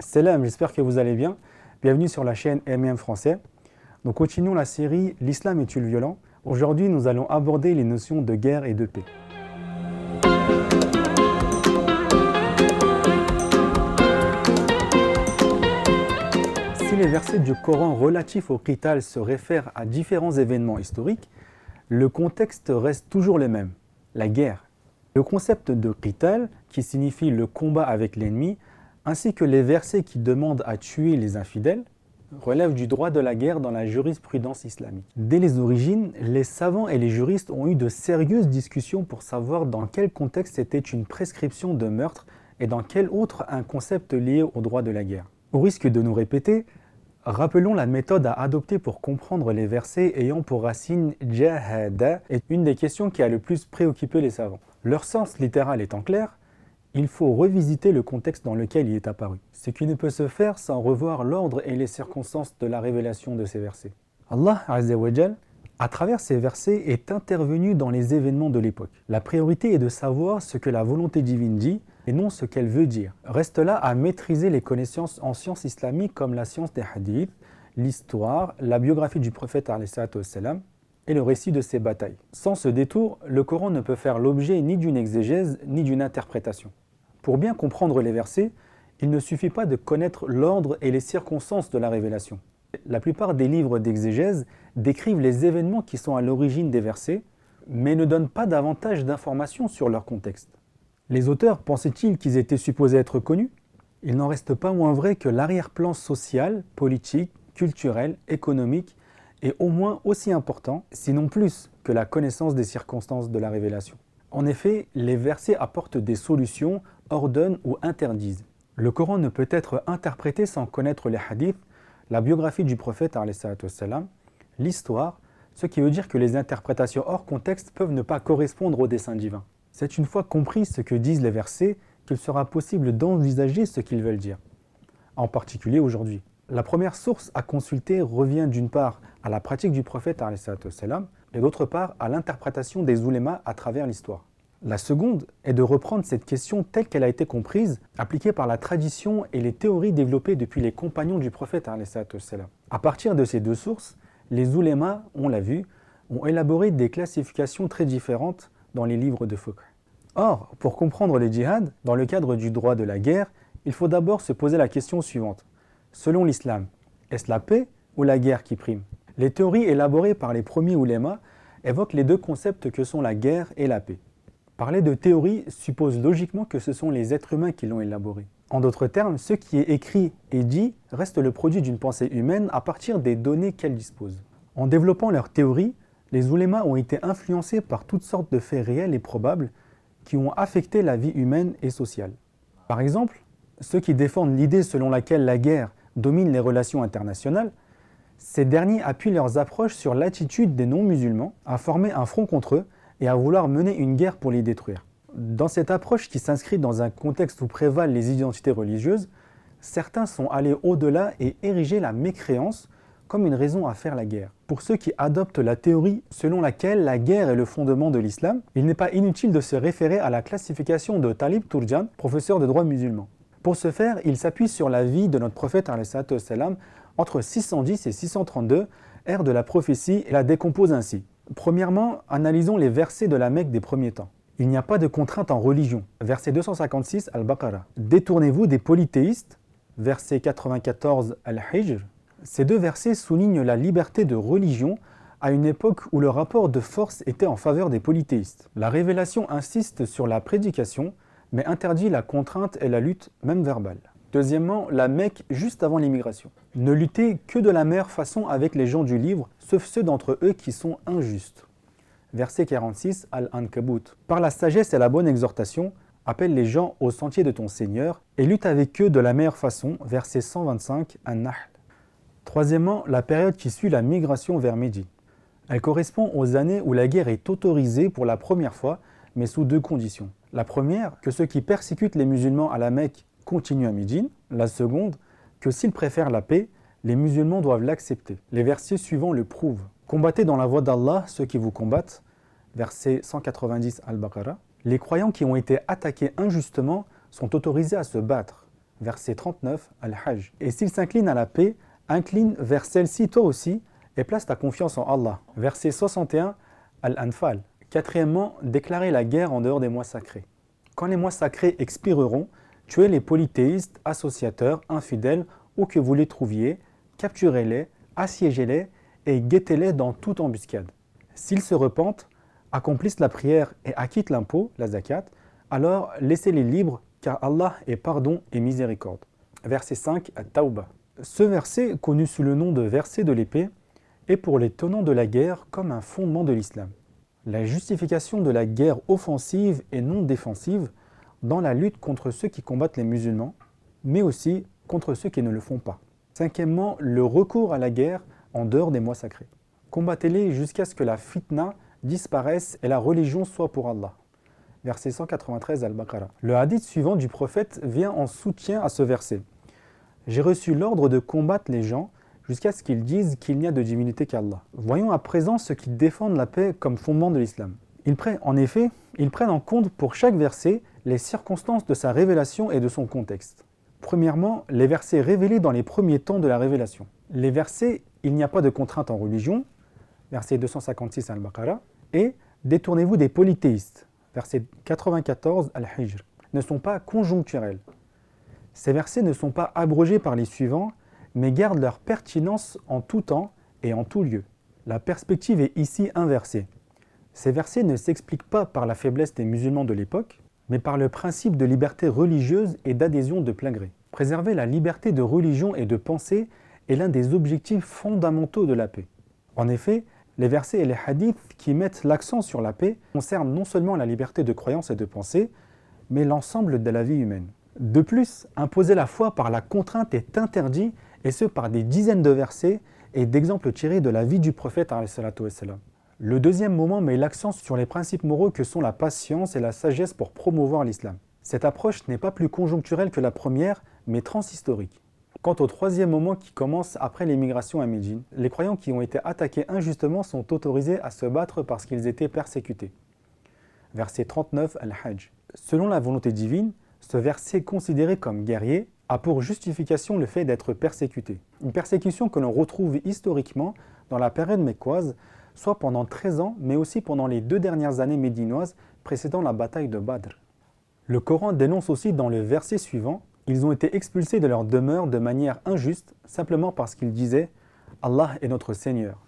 Salam, j'espère que vous allez bien. Bienvenue sur la chaîne MM Français. Nous continuons la série L'Islam est-il violent? Aujourd'hui, nous allons aborder les notions de guerre et de paix. Si les versets du Coran relatifs au qital se réfèrent à différents événements historiques, le contexte reste toujours le même, la guerre. Le concept de qital, qui signifie le combat avec l'ennemi, ainsi que les versets qui demandent à tuer les infidèles, relèvent du droit de la guerre dans la jurisprudence islamique. Dès les origines, les savants et les juristes ont eu de sérieuses discussions pour savoir dans quel contexte c'était une prescription de meurtre et dans quel autre un concept lié au droit de la guerre. Au risque de nous répéter, rappelons la méthode à adopter pour comprendre les versets ayant pour racine « jahada » est une des questions qui a le plus préoccupé les savants. Leur sens littéral étant clair, il faut revisiter le contexte dans lequel il est apparu, ce qui ne peut se faire sans revoir l'ordre et les circonstances de la révélation de ces versets. Allah Azza wa Jal, à travers ces versets, est intervenu dans les événements de l'époque. La priorité est de savoir ce que la volonté divine dit et non ce qu'elle veut dire. Reste là à maîtriser les connaissances en sciences islamiques comme la science des hadiths, l'histoire, la biographie du prophète alayhi salatu wassalam, et le récit de ses batailles. Sans ce détour, le Coran ne peut faire l'objet ni d'une exégèse ni d'une interprétation. Pour bien comprendre les versets, il ne suffit pas de connaître l'ordre et les circonstances de la révélation. La plupart des livres d'exégèse décrivent les événements qui sont à l'origine des versets, mais ne donnent pas davantage d'informations sur leur contexte. Les auteurs pensaient-ils qu'ils étaient supposés être connus? Il n'en reste pas moins vrai que l'arrière-plan social, politique, culturel, économique est au moins aussi important, sinon plus, que la connaissance des circonstances de la révélation. En effet, les versets apportent des solutions, ordonnent ou interdisent. Le Coran ne peut être interprété sans connaître les hadiths, la biographie du prophète, l'histoire, ce qui veut dire que les interprétations hors contexte peuvent ne pas correspondre au dessein divin. C'est une fois compris ce que disent les versets qu'il sera possible d'envisager ce qu'ils veulent dire, en particulier aujourd'hui. La première source à consulter revient d'une part à la pratique du prophète et d'autre part à l'interprétation des oulémas à travers l'histoire. La seconde est de reprendre cette question telle qu'elle a été comprise, appliquée par la tradition et les théories développées depuis les compagnons du prophète. À partir de ces deux sources, les oulémas, on l'a vu, ont élaboré des classifications très différentes dans les livres de fiqh. Or, pour comprendre les djihad, dans le cadre du droit de la guerre, il faut d'abord se poser la question suivante. Selon l'islam, est-ce la paix ou la guerre qui prime? Les théories élaborées par les premiers oulémas évoquent les deux concepts que sont la guerre et la paix. Parler de théorie suppose logiquement que ce sont les êtres humains qui l'ont élaboré. En d'autres termes, ce qui est écrit et dit reste le produit d'une pensée humaine à partir des données qu'elle dispose. En développant leur théorie, les oulémas ont été influencés par toutes sortes de faits réels et probables qui ont affecté la vie humaine et sociale. Par exemple, ceux qui défendent l'idée selon laquelle la guerre domine les relations internationales, ces derniers appuient leurs approches sur l'attitude des non-musulmans à former un front contre eux et à vouloir mener une guerre pour les détruire. Dans cette approche qui s'inscrit dans un contexte où prévalent les identités religieuses, certains sont allés au-delà et érigé la mécréance comme une raison à faire la guerre. Pour ceux qui adoptent la théorie selon laquelle la guerre est le fondement de l'islam, il n'est pas inutile de se référer à la classification de Talib Turjan, professeur de droit musulman. Pour ce faire, il s'appuie sur la vie de notre prophète entre 610 et 632, ère de la prophétie, et la décompose ainsi. Premièrement, analysons les versets de la Mecque des premiers temps. Il n'y a pas de contrainte en religion. Verset 256, Al-Baqarah. Détournez-vous des polythéistes. Verset 94, Al-Hijr. Ces deux versets soulignent la liberté de religion à une époque où le rapport de force était en faveur des polythéistes. La révélation insiste sur la prédication, mais interdit la contrainte et la lutte, même verbale. Deuxièmement, la Mecque juste avant l'immigration. Ne luttez que de la meilleure façon avec les gens du livre, sauf ceux d'entre eux qui sont injustes. Verset 46, Al-Ankabut. Par la sagesse et la bonne exhortation, appelle les gens au sentier de ton Seigneur et lutte avec eux de la meilleure façon. Verset 125, An-Nahl. Troisièmement, la période qui suit la migration vers Médine. Elle correspond aux années où la guerre est autorisée pour la première fois, mais sous deux conditions. La première, que ceux qui persécutent les musulmans à la Mecque continuent à Médine. La seconde, que s'ils préfèrent la paix, les musulmans doivent l'accepter. Les versets suivants le prouvent. Combattez dans la voie d'Allah ceux qui vous combattent. Verset 190 Al-Baqarah. Les croyants qui ont été attaqués injustement sont autorisés à se battre. Verset 39, Al-Hajj. Et s'il s'incline à la paix, incline vers celle-ci toi aussi et place ta confiance en Allah. Verset 61, Al-Anfal. Quatrièmement, déclarer la guerre en dehors des mois sacrés. Quand les mois sacrés expireront, tuez les polythéistes, associateurs, infidèles, où que vous les trouviez, capturez-les, assiégez-les et guettez-les dans toute embuscade. S'ils se repentent, accomplissent la prière et acquittent l'impôt, la zakat, alors laissez-les libres, car Allah est pardon et miséricorde. Verset 5, At-Tawbah. Ce verset, connu sous le nom de verset de l'épée, est pour les tenants de la guerre comme un fondement de l'islam. La justification de la guerre offensive et non défensive dans la lutte contre ceux qui combattent les musulmans, mais aussi contre ceux qui ne le font pas. Cinquièmement, le recours à la guerre en dehors des mois sacrés. Combattez-les jusqu'à ce que la fitna disparaisse et la religion soit pour Allah. Verset 193 Al-Baqarah. Le hadith suivant du prophète vient en soutien à ce verset. J'ai reçu l'ordre de combattre les gens jusqu'à ce qu'ils disent qu'il n'y a de divinité qu'Allah. Voyons à présent ceux qui défendent la paix comme fondement de l'islam. En effet, ils prennent en compte pour chaque verset les circonstances de sa révélation et de son contexte. Premièrement, les versets révélés dans les premiers temps de la révélation. Les versets « Il n'y a pas de contrainte en religion » verset 256 Al-Baqarah et « Détournez-vous des polythéistes » verset 94 Al-Hijr ne sont pas conjoncturels. Ces versets ne sont pas abrogés par les suivants, mais gardent leur pertinence en tout temps et en tout lieu. La perspective est ici inversée. Ces versets ne s'expliquent pas par la faiblesse des musulmans de l'époque, mais par le principe de liberté religieuse et d'adhésion de plein gré. Préserver la liberté de religion et de pensée est l'un des objectifs fondamentaux de la paix. En effet, les versets et les hadiths qui mettent l'accent sur la paix concernent non seulement la liberté de croyance et de pensée, mais l'ensemble de la vie humaine. De plus, imposer la foi par la contrainte est interdit, et ce par des dizaines de versets et d'exemples tirés de la vie du prophète. Le deuxième moment met l'accent sur les principes moraux que sont la patience et la sagesse pour promouvoir l'islam. Cette approche n'est pas plus conjoncturelle que la première, mais transhistorique. Quant au troisième moment qui commence après l'émigration à Médine, les croyants qui ont été attaqués injustement sont autorisés à se battre parce qu'ils étaient persécutés. Verset 39 Al-Hajj. Selon la volonté divine, ce verset considéré comme guerrier a pour justification le fait d'être persécuté. Une persécution que l'on retrouve historiquement dans la période mécoise, soit pendant 13 ans, mais aussi pendant les 2 dernières années médinoises précédant la bataille de Badr. Le Coran dénonce aussi dans le verset suivant « Ils ont été expulsés de leur demeure de manière injuste, simplement parce qu'ils disaient « Allah est notre Seigneur ».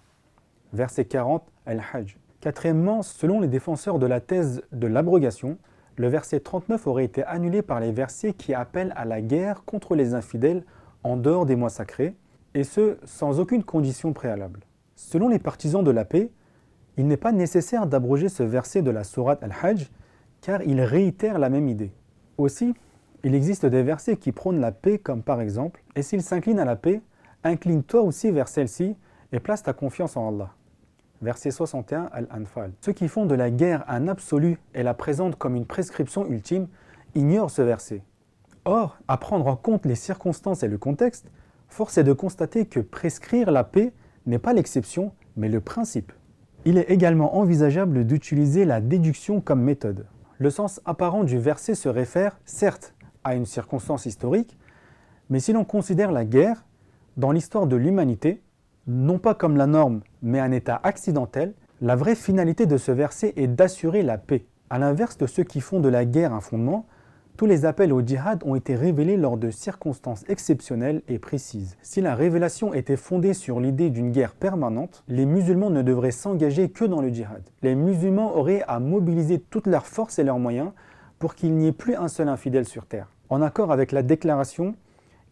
Verset 40, Al-Hajj. Quatrièmement, selon les défenseurs de la thèse de l'abrogation, le verset 39 aurait été annulé par les versets qui appellent à la guerre contre les infidèles en dehors des mois sacrés, et ce, sans aucune condition préalable. Selon les partisans de la paix, il n'est pas nécessaire d'abroger ce verset de la sourate Al-Hajj, car il réitère la même idée. Aussi, il existe des versets qui prônent la paix, comme par exemple « Et s'il s'incline à la paix, incline-toi aussi vers celle-ci et place ta confiance en Allah ». Verset 61 Al-Anfal. Ceux qui font de la guerre un absolu et la présentent comme une prescription ultime ignorent ce verset. Or, à prendre en compte les circonstances et le contexte, force est de constater que prescrire la paix n'est pas l'exception, mais le principe. Il est également envisageable d'utiliser la déduction comme méthode. Le sens apparent du verset se réfère, certes, à une circonstance historique, mais si l'on considère la guerre, dans l'histoire de l'humanité, non pas comme la norme, mais un état accidentel, la vraie finalité de ce verset est d'assurer la paix. À l'inverse de ceux qui font de la guerre un fondement, tous les appels au djihad ont été révélés lors de circonstances exceptionnelles et précises. Si la révélation était fondée sur l'idée d'une guerre permanente, les musulmans ne devraient s'engager que dans le djihad. Les musulmans auraient à mobiliser toutes leurs forces et leurs moyens pour qu'il n'y ait plus un seul infidèle sur terre. En accord avec la déclaration,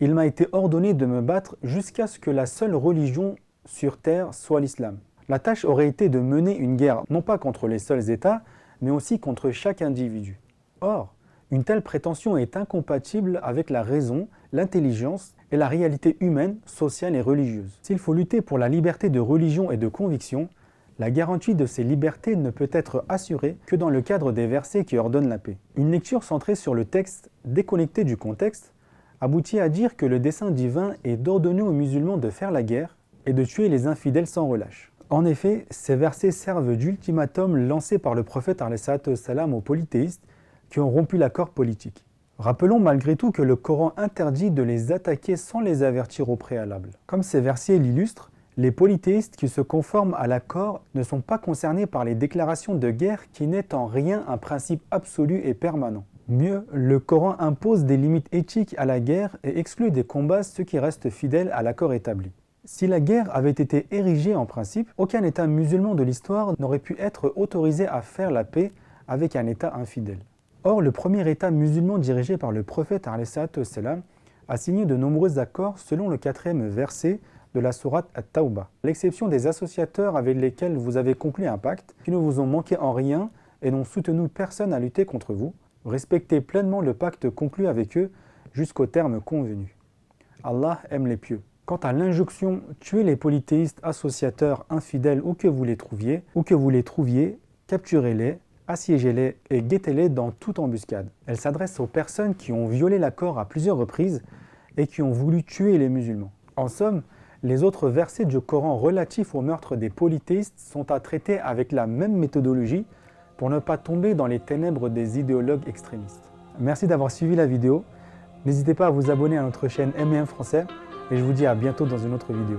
il m'a été ordonné de me battre jusqu'à ce que la seule religion sur terre soit l'islam. La tâche aurait été de mener une guerre non pas contre les seuls États, mais aussi contre chaque individu. Or, une telle prétention est incompatible avec la raison, l'intelligence et la réalité humaine, sociale et religieuse. S'il faut lutter pour la liberté de religion et de conviction, la garantie de ces libertés ne peut être assurée que dans le cadre des versets qui ordonnent la paix. Une lecture centrée sur le texte, déconnectée du contexte, aboutit à dire que le dessein divin est d'ordonner aux musulmans de faire la guerre et de tuer les infidèles sans relâche. En effet, ces versets servent d'ultimatum lancé par le prophète ﷺ aux polythéistes qui ont rompu l'accord politique. Rappelons malgré tout que le Coran interdit de les attaquer sans les avertir au préalable. Comme ces versets l'illustrent, les polythéistes qui se conforment à l'accord ne sont pas concernés par les déclarations de guerre qui n'est en rien un principe absolu et permanent. Mieux, le Coran impose des limites éthiques à la guerre et exclut des combats ceux qui restent fidèles à l'accord établi. Si la guerre avait été érigée en principe, aucun État musulman de l'histoire n'aurait pu être autorisé à faire la paix avec un État infidèle. Or, le premier État musulman dirigé par le prophète a signé de nombreux accords selon le 4e verset de la sourate At-Tawbah, à l'exception des associateurs avec lesquels vous avez conclu un pacte, qui ne vous ont manqué en rien et n'ont soutenu personne à lutter contre vous. Respectez pleinement le pacte conclu avec eux jusqu'au terme convenu. Allah aime les pieux. Quant à l'injonction « tuez les polythéistes, associateurs, infidèles, où que vous les trouviez, capturez-les, assiégez-les et guettez-les dans toute embuscade ». Elle s'adresse aux personnes qui ont violé l'accord à plusieurs reprises et qui ont voulu tuer les musulmans. En somme, les autres versets du Coran relatifs au meurtre des polythéistes sont à traiter avec la même méthodologie pour ne pas tomber dans les ténèbres des idéologues extrémistes. Merci d'avoir suivi la vidéo. N'hésitez pas à vous abonner à notre chaîne MEM Français et je vous dis à bientôt dans une autre vidéo.